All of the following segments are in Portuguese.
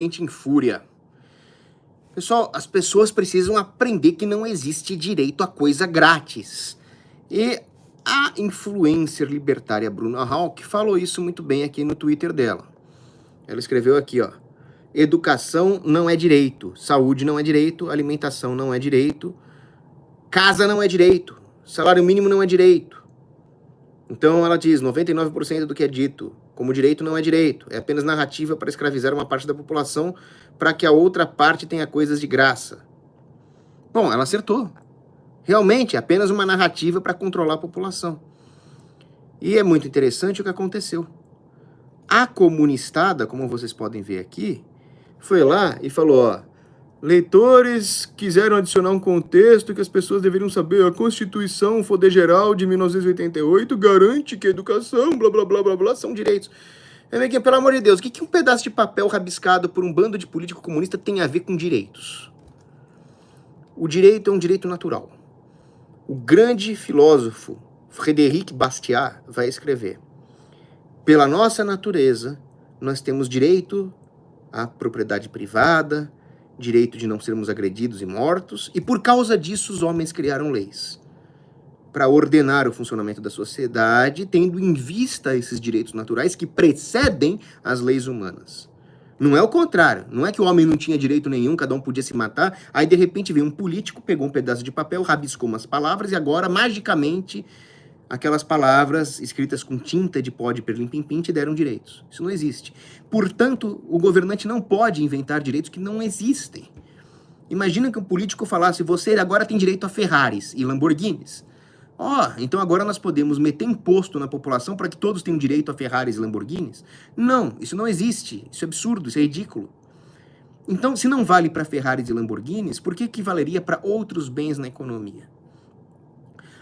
em fúria. Pessoal, as pessoas precisam aprender que não existe direito a coisa grátis. E a influencer libertária Bruna Hawk falou isso muito bem aqui no Twitter dela. Ela escreveu aqui, ó: educação não é direito, saúde não é direito, alimentação não é direito, casa não é direito, salário mínimo não é direito. Então ela diz, 99% do que é dito como direito não é direito, é apenas narrativa para escravizar uma parte da população para que a outra parte tenha coisas de graça. Bom, ela acertou. Realmente, é apenas uma narrativa para controlar a população. E é muito interessante o que aconteceu. A comunistada, como vocês podem ver aqui, foi lá e falou, ó, leitores quiseram adicionar um contexto que as pessoas deveriam saber. A Constituição Federal de 1988 garante que a educação, blá, blá, blá, blá, blá, são direitos. Amiguinho, pelo amor de Deus, o que um pedaço de papel rabiscado por um bando de político comunista tem a ver com direitos? O direito é um direito natural. O grande filósofo Frédéric Bastiat vai escrever: pela nossa natureza, nós temos direito à propriedade privada, direito de não sermos agredidos e mortos, e por causa disso os homens criaram leis para ordenar o funcionamento da sociedade, tendo em vista esses direitos naturais que precedem as leis humanas. Não é o contrário, não é que o homem não tinha direito nenhum, cada um podia se matar, aí de repente veio um político, pegou um pedaço de papel, rabiscou umas palavras e agora, magicamente, aquelas palavras escritas com tinta de pó de perlim-pim-pim te deram direitos. Isso não existe. Portanto, o governante não pode inventar direitos que não existem. Imagina que um político falasse, você agora tem direito a Ferraris e Lamborghinis. Então agora nós podemos meter imposto na população para que todos tenham direito a Ferraris e Lamborghinis? Não, isso não existe. Isso é absurdo, isso é ridículo. Então, se não vale para Ferraris e Lamborghinis, por que valeria para outros bens na economia?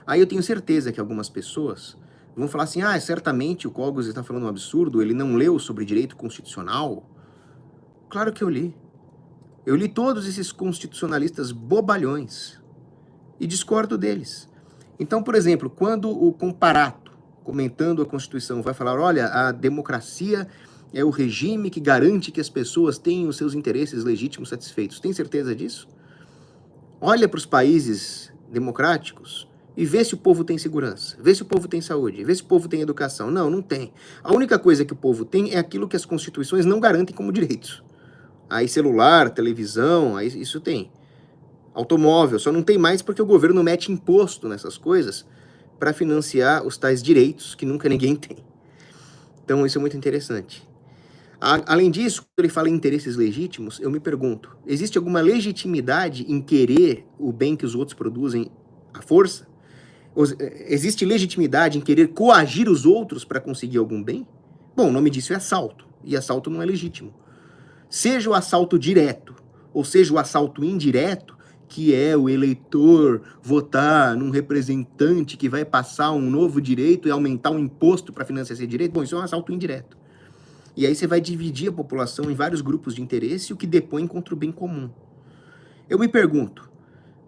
Aí eu tenho certeza que algumas pessoas vão falar assim, certamente o Cogos está falando um absurdo, ele não leu sobre direito constitucional. Claro que eu li. Eu li todos esses constitucionalistas bobalhões e discordo deles. Então, por exemplo, quando o Comparato, comentando a Constituição, vai falar, olha, a democracia é o regime que garante que as pessoas tenham os seus interesses legítimos satisfeitos. Tem certeza disso? Olha para os países democráticos e vê se o povo tem segurança, vê se o povo tem saúde, vê se o povo tem educação. Não, não tem. A única coisa que o povo tem é aquilo que as constituições não garantem como direitos. Aí celular, televisão, aí isso tem. Automóvel, só não tem mais porque o governo mete imposto nessas coisas para financiar os tais direitos que nunca ninguém tem. Então isso é muito interessante. Além disso, quando ele fala em interesses legítimos, eu me pergunto, existe alguma legitimidade em querer o bem que os outros produzem à força? Existe legitimidade em querer coagir os outros para conseguir algum bem? Bom, o nome disso é assalto, e assalto não é legítimo. Seja o assalto direto, ou seja o assalto indireto, que é o eleitor votar num representante que vai passar um novo direito e aumentar o imposto para financiar esse direito, bom, isso é um assalto indireto. E aí você vai dividir a população em vários grupos de interesse, o que depõe contra o bem comum. Eu me pergunto,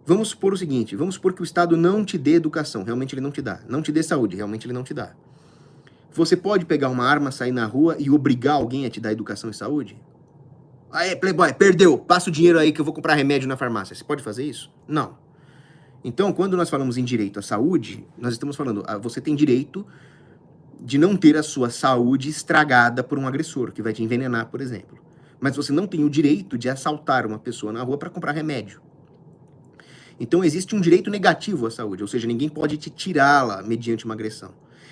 vamos supor o seguinte, vamos supor que o Estado não te dê educação, realmente ele não te dá. Não te dê saúde, realmente ele não te dá. Você pode pegar uma arma, sair na rua e obrigar alguém a te dar educação e saúde? Aí, playboy, perdeu, passa o dinheiro aí que eu vou comprar remédio na farmácia. Você pode fazer isso? Não. Então, quando nós falamos em direito à saúde, nós estamos falando, você tem direito de não ter a sua saúde estragada por um agressor, que vai te envenenar, por exemplo. Mas você não tem o direito de assaltar uma pessoa na rua para comprar remédio. Então existe um direito negativo à saúde, ou seja, ninguém pode te tirá-la mediante uma agressão.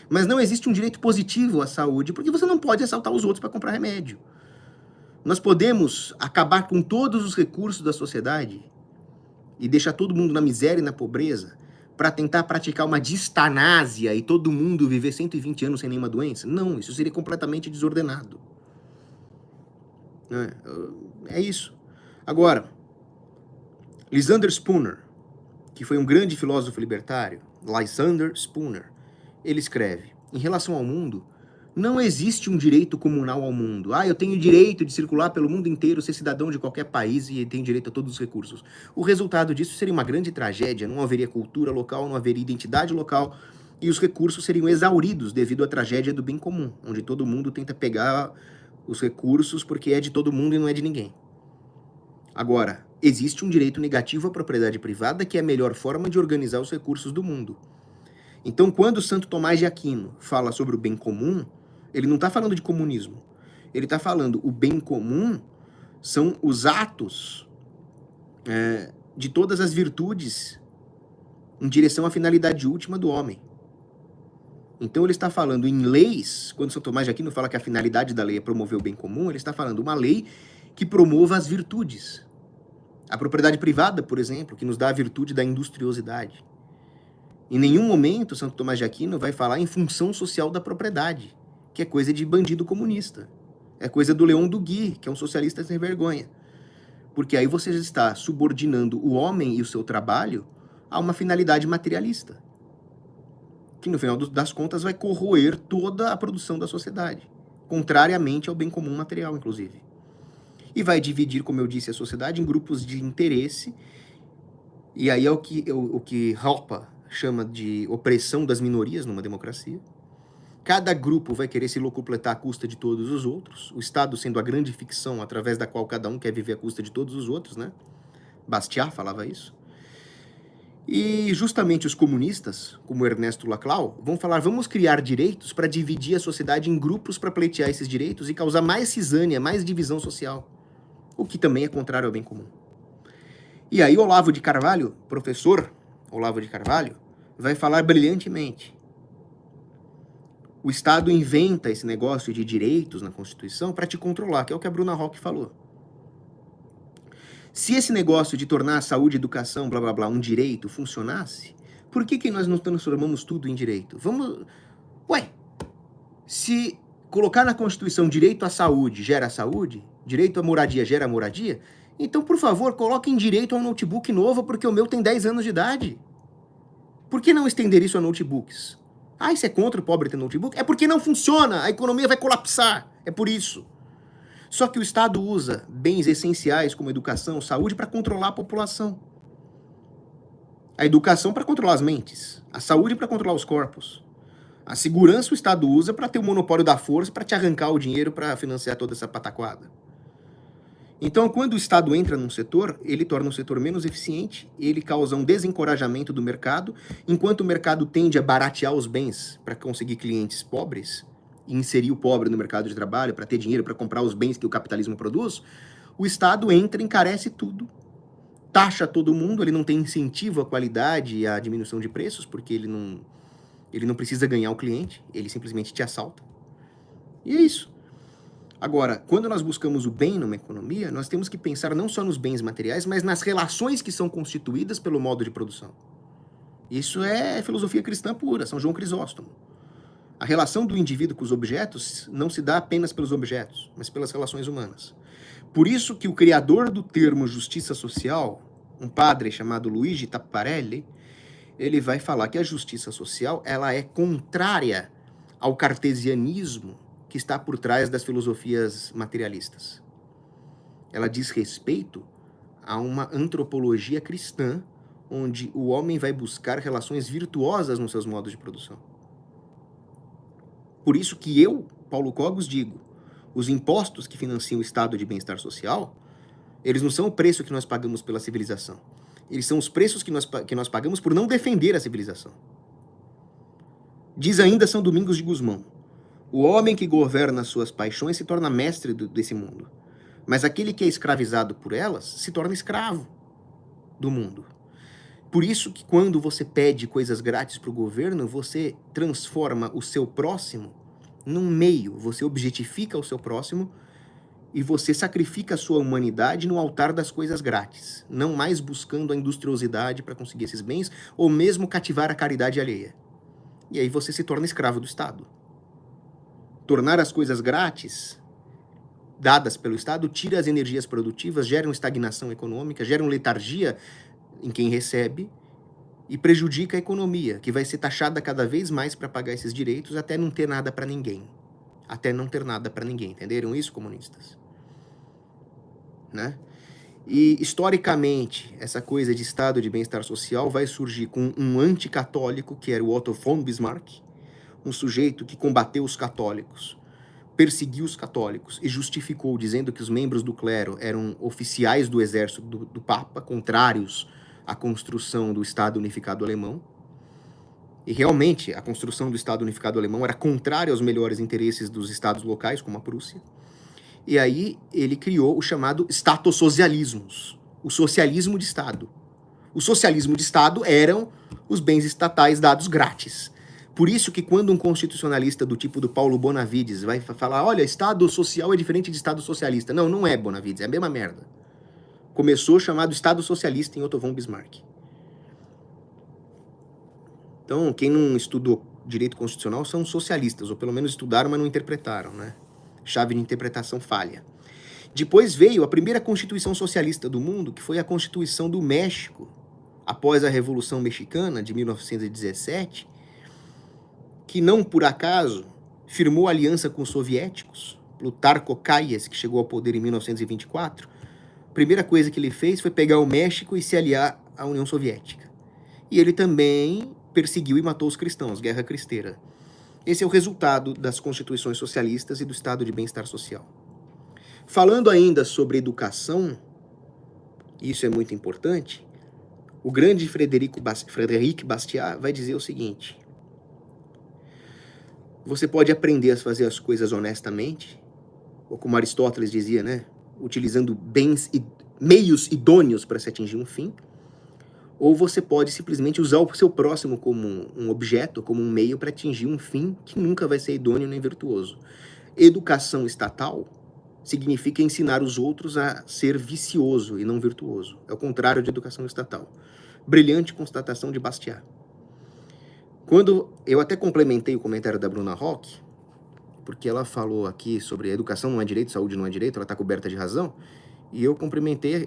Mas não existe um direito positivo à saúde, porque você não pode assaltar os outros para comprar remédio. Nós podemos acabar com todos os recursos da sociedade e deixar todo mundo na miséria e na pobreza para tentar praticar uma distanásia e todo mundo viver 120 anos sem nenhuma doença? Não, isso seria completamente desordenado. É isso. Agora, Lysander Spooner, que foi um grande filósofo libertário, Lysander Spooner, ele escreve, em relação ao mundo, não existe um direito comunal ao mundo. Eu tenho direito de circular pelo mundo inteiro, ser cidadão de qualquer país e tenho direito a todos os recursos. O resultado disso seria uma grande tragédia, não haveria cultura local, não haveria identidade local e os recursos seriam exauridos devido à tragédia do bem comum, onde todo mundo tenta pegar os recursos porque é de todo mundo e não é de ninguém. Agora, existe um direito negativo à propriedade privada que é a melhor forma de organizar os recursos do mundo. Então, quando Santo Tomás de Aquino fala sobre o bem comum, ele não está falando de comunismo. Ele está falando o bem comum são os atos de todas as virtudes em direção à finalidade última do homem. Então ele está falando em leis, quando São Tomás de Aquino fala que a finalidade da lei é promover o bem comum, ele está falando uma lei que promova as virtudes. A propriedade privada, por exemplo, que nos dá a virtude da industriosidade. Em nenhum momento Santo Tomás de Aquino vai falar em função social da propriedade, que é coisa de bandido comunista. É coisa do Leon Duguy, que é um socialista sem vergonha. Porque aí você está subordinando o homem e o seu trabalho a uma finalidade materialista, que no final das contas vai corroer toda a produção da sociedade, contrariamente ao bem comum material, inclusive. E vai dividir, como eu disse, a sociedade em grupos de interesse, e aí é o que Hoppe chama de opressão das minorias numa democracia. Cada grupo vai querer se locupletar à custa de todos os outros, o Estado sendo a grande ficção através da qual cada um quer viver à custa de todos os outros, né? Bastiat falava isso. E justamente os comunistas, como Ernesto Laclau, vão falar, vamos criar direitos para dividir a sociedade em grupos para pleitear esses direitos e causar mais cisânia, mais divisão social, o que também é contrário ao bem comum. E aí Olavo de Carvalho, professor Olavo de Carvalho, vai falar brilhantemente. O Estado inventa esse negócio de direitos na Constituição para te controlar, que é o que a Bruna Rock falou. Se esse negócio de tornar a saúde, educação, blá blá blá, um direito funcionasse, por que nós não transformamos tudo em direito? Se colocar na Constituição direito à saúde gera saúde, direito à moradia gera moradia, então, por favor, coloquem direito a um notebook novo, porque o meu tem 10 anos de idade. Por que não estender isso a notebooks? Ah, isso é contra o pobre ter notebook? É porque não funciona, a economia vai colapsar, é por isso. Só que o Estado usa bens essenciais como educação, saúde para controlar a população. A educação para controlar as mentes, a saúde para controlar os corpos. A segurança o Estado usa para ter o monopólio da força, para te arrancar o dinheiro para financiar toda essa pataquada. Então, quando o Estado entra num setor, ele torna o setor menos eficiente, ele causa um desencorajamento do mercado, enquanto o mercado tende a baratear os bens para conseguir clientes pobres, e inserir o pobre no mercado de trabalho, para ter dinheiro para comprar os bens que o capitalismo produz, o Estado entra, encarece tudo, taxa todo mundo, ele não tem incentivo à qualidade e à diminuição de preços, porque ele não precisa ganhar o cliente, ele simplesmente te assalta. E é isso. Agora, quando nós buscamos o bem numa economia, nós temos que pensar não só nos bens materiais, mas nas relações que são constituídas pelo modo de produção. Isso é filosofia cristã pura, São João Crisóstomo. A relação do indivíduo com os objetos não se dá apenas pelos objetos, mas pelas relações humanas. Por isso que o criador do termo justiça social, um padre chamado Luigi Tapparelli, ele vai falar que a justiça social ela é contrária ao cartesianismo que está por trás das filosofias materialistas. Ela diz respeito a uma antropologia cristã, onde o homem vai buscar relações virtuosas nos seus modos de produção. Por isso que eu, Paulo Cogos, digo, os impostos que financiam o estado de bem-estar social, eles não são o preço que nós pagamos pela civilização. Eles são os preços que nós pagamos por não defender a civilização. Diz ainda São Domingos de Gusmão, o homem que governa suas paixões se torna mestre desse mundo, mas aquele que é escravizado por elas se torna escravo do mundo. Por isso que quando você pede coisas grátis para o governo, você transforma o seu próximo num meio, você objetifica o seu próximo e você sacrifica a sua humanidade no altar das coisas grátis, não mais buscando a industriosidade para conseguir esses bens ou mesmo cativar a caridade alheia. E aí você se torna escravo do Estado. Tornar as coisas grátis, dadas pelo Estado, tira as energias produtivas, geram estagnação econômica, geram letargia em quem recebe e prejudica a economia, que vai ser taxada cada vez mais para pagar esses direitos até não ter nada para ninguém. Até não ter nada para ninguém. Entenderam isso, comunistas? Né? E, historicamente, essa coisa de estado de bem-estar social vai surgir com um anticatólico, que era o Otto von Bismarck, um sujeito que combateu os católicos perseguiu os católicos e justificou dizendo que os membros do clero eram oficiais do exército do Papa, contrários à construção do Estado Unificado Alemão. E realmente a construção do Estado Unificado Alemão era contrária aos melhores interesses dos estados locais, como a Prússia. E aí ele criou o chamado estatosocialismos, o socialismo de Estado. O socialismo de Estado eram os bens estatais dados grátis. Por isso que quando um constitucionalista do tipo do Paulo Bonavides vai falar, olha, Estado social é diferente de Estado socialista. Não, não é, Bonavides, é a mesma merda. Começou chamado Estado Socialista em Otto von Bismarck. Então, quem não estudou direito constitucional são socialistas, ou pelo menos estudaram, mas não interpretaram, né? Chave de interpretação falha. Depois veio a primeira Constituição Socialista do mundo, que foi a Constituição do México, após a Revolução Mexicana de 1917, que não por acaso firmou aliança com os soviéticos, Plutarco Calles, que chegou ao poder em 1924. A primeira coisa que ele fez foi pegar o México e se aliar à União Soviética. E ele também perseguiu e matou os cristãos, guerra cristeira. Esse é o resultado das constituições socialistas e do estado de bem-estar social. Falando ainda sobre educação, isso é muito importante, o grande Frederic Bastiat vai dizer o seguinte: você pode aprender a fazer as coisas honestamente, ou como Aristóteles dizia, né, utilizando meios idôneos para se atingir um fim, ou você pode simplesmente usar o seu próximo como um objeto, como um meio para atingir um fim que nunca vai ser idôneo nem virtuoso. Educação estatal significa ensinar os outros a ser vicioso e não virtuoso. É o contrário de educação estatal. Brilhante constatação de Bastiat. Quando eu até complementei o comentário da Bruna Rock, porque ela falou aqui sobre educação não é direito, saúde não é direito, ela está coberta de razão, e eu complementei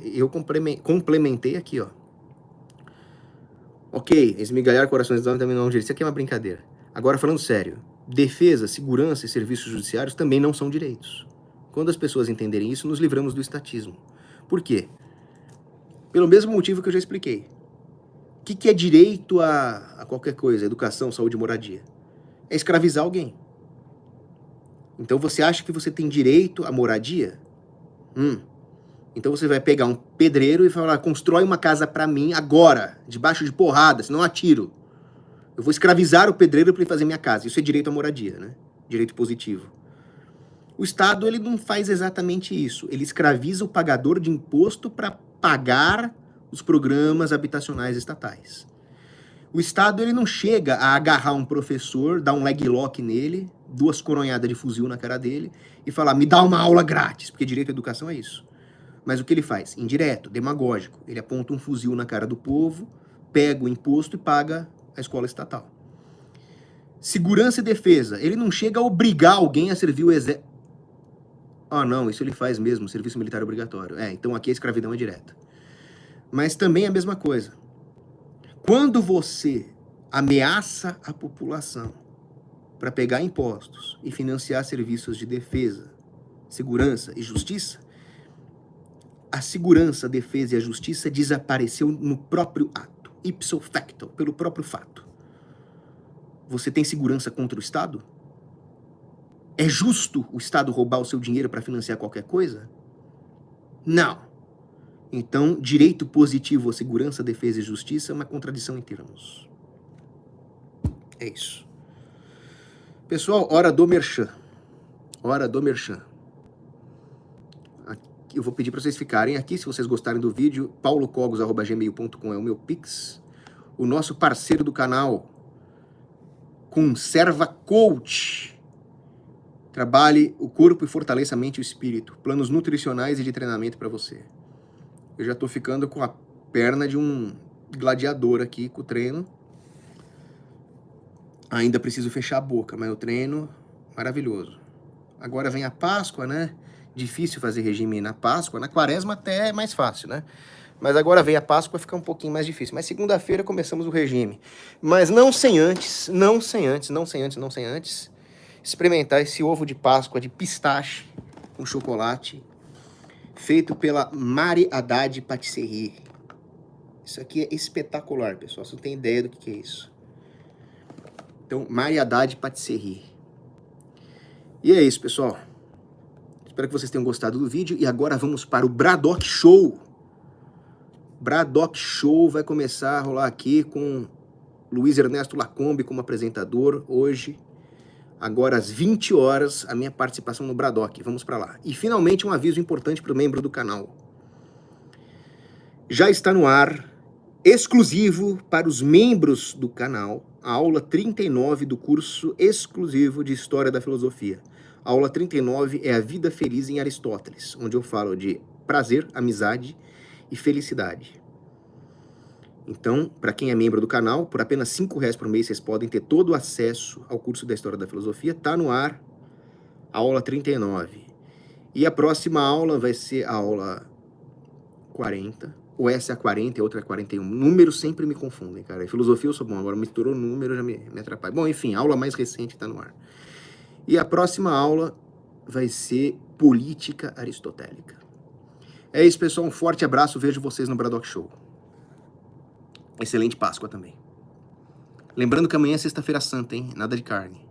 aqui, ó. Ok, esmigalhar corações dos homens também não é um direito. Isso aqui é uma brincadeira. Agora, falando sério, defesa, segurança e serviços judiciários também não são direitos. Quando as pessoas entenderem isso, nos livramos do estatismo. Por quê? Pelo mesmo motivo que eu já expliquei. O que é direito a qualquer coisa? Educação, saúde e moradia. É escravizar alguém. Então você acha que você tem direito à moradia? Então você vai pegar um pedreiro e falar, constrói uma casa pra mim agora, debaixo de porrada, senão eu atiro. Eu vou escravizar o pedreiro para ele fazer minha casa. Isso é direito à moradia, né? Direito positivo. O Estado, ele não faz exatamente isso. Ele escraviza o pagador de imposto para pagar os programas habitacionais estatais. O Estado, ele não chega a agarrar um professor, dar um leg lock nele, 2 coronhadas de fuzil na cara dele e falar, me dá uma aula grátis, porque direito à educação é isso. Mas o que ele faz? Indireto, demagógico. Ele aponta um fuzil na cara do povo, pega o imposto e paga a escola estatal. Segurança e defesa. Ele não chega a obrigar alguém a servir o exército. Ah, não, isso ele faz mesmo, serviço militar obrigatório. Então aqui a escravidão é direta. Mas também é a mesma coisa. Quando você ameaça a população para pegar impostos e financiar serviços de defesa, segurança e justiça, a segurança, a defesa e a justiça desapareceu no próprio ato, ipso facto, pelo próprio fato. Você tem segurança contra o Estado? É justo o Estado roubar o seu dinheiro para financiar qualquer coisa? Não. Então, direito positivo à segurança, defesa e justiça é uma contradição em termos. É isso. Pessoal, hora do merchan. Hora do merchan. Eu vou pedir para vocês ficarem aqui, se vocês gostarem do vídeo, paulocogos@gmail.com é o meu Pix. O nosso parceiro do canal, Conserva Coach. Trabalhe o corpo e fortaleça a mente e o espírito. Planos nutricionais e de treinamento para você. Eu já tô ficando com a perna de um gladiador aqui com o treino. Ainda preciso fechar a boca, mas o treino, maravilhoso. Agora vem a Páscoa, né? Difícil fazer regime na Páscoa. Na Quaresma até é mais fácil, né? Mas agora vem a Páscoa, fica um pouquinho mais difícil. Mas segunda-feira começamos o regime. Mas não sem antes, experimentar esse ovo de Páscoa de pistache com chocolate, feito pela Mari Haddad Patisserie. Isso aqui é espetacular, pessoal. Você não tem ideia do que é isso. Então, Mari Haddad Patisserie. E é isso, pessoal. Espero que vocês tenham gostado do vídeo. E agora vamos para o Braddock Show. Braddock Show vai começar a rolar aqui com Luiz Ernesto Lacombe como apresentador hoje. Agora às 20 horas, a minha participação no Braddock. Vamos para lá. E finalmente um aviso importante para o membro do canal. Já está no ar, exclusivo para os membros do canal, a aula 39 do curso exclusivo de História da Filosofia. A aula 39 é a vida feliz em Aristóteles, onde eu falo de prazer, amizade e felicidade. Então, para quem é membro do canal, por apenas R$5 por mês, vocês podem ter todo o acesso ao curso da História da Filosofia. Está no ar a aula 39. E a próxima aula vai ser a aula 40. Ou essa é a 40 e a outra é a 41. Números sempre me confundem, cara. Em filosofia eu sou bom, agora misturou número já me atrapalha. Bom, enfim, a aula mais recente está no ar. E a próxima aula vai ser Política Aristotélica. É isso, pessoal. Um forte abraço. Vejo vocês no Braddock Show. Excelente Páscoa também. Lembrando que amanhã é sexta-feira santa, hein? Nada de carne.